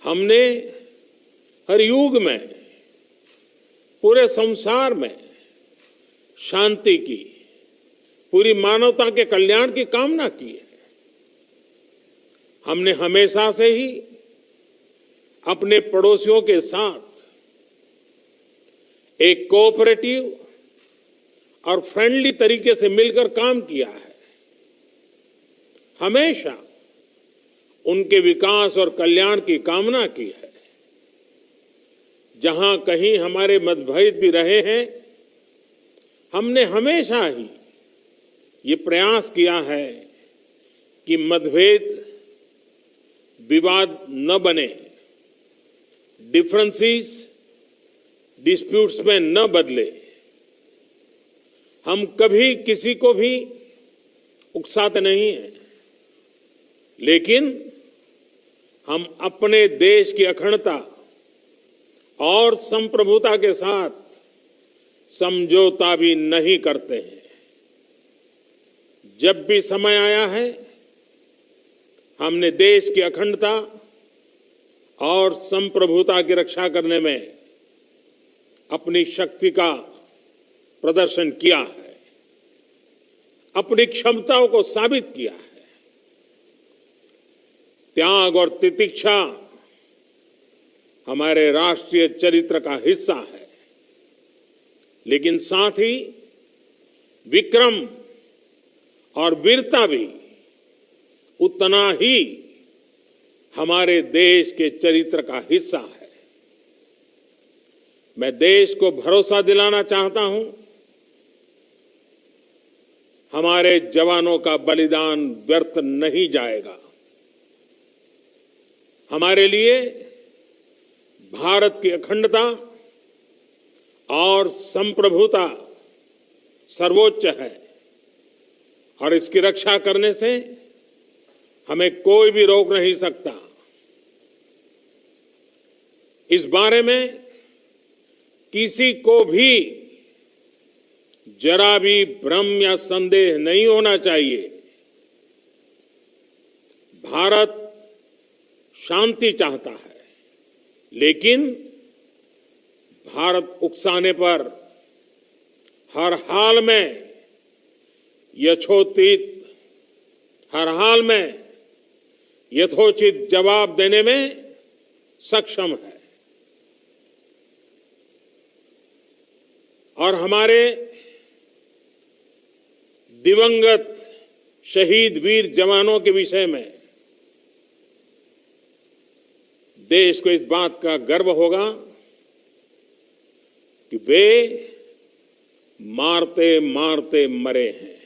हमने हर युग में पूरे संसार में शांति की, पूरी मानवता के कल्याण की कामना की है। हमने हमेशा से ही अपने पड़ोसियों के साथ एक कोऑपरेटिव और फ्रेंडली तरीके से मिलकर काम किया है। हमेशा उनके विकास और कल्याण की कामना की है। जहां कहीं हमारे मतभेद भी रहे हैं, हमने हमेशा ही ये प्रयास किया है कि मतभेद विवाद न बने, डिफरेंसेस डिस्प्यूट्स में न बदले। हम कभी किसी को भी उकसाते नहीं हैं, लेकिन हम अपने देश की अखंडता और संप्रभुता के साथ समझौता भी नहीं करते हैं। जब भी समय आया है, हमने देश की अखंडता और संप्रभुता की रक्षा करने में अपनी शक्ति का प्रदर्शन किया है, अपनी क्षमताओं को साबित किया है। त्याग और तितिक्षा हमारे राष्ट्रीय चरित्र का हिस्सा है, लेकिन साथ ही विक्रम और वीरता भी उतना ही हमारे देश के चरित्र का हिस्सा है। मैं देश को भरोसा दिलाना चाहता हूं, हमारे जवानों का बलिदान व्यर्थ नहीं जाएगा। हमारे लिए भारत की अखंडता और संप्रभुता सर्वोच्च है, और इसकी रक्षा करने से हमें कोई भी रोक नहीं सकता। इस बारे में किसी को भी जरा भी भ्रम या संदेह नहीं होना चाहिए। भारत शांति चाहता है, लेकिन भारत उकसाने पर हर हाल में यथोचित जवाब देने में सक्षम है। और हमारे दिवंगत शहीद वीर जवानों के विषय में देश को इस बात का गर्व होगा कि वे मारते मारते मरे हैं।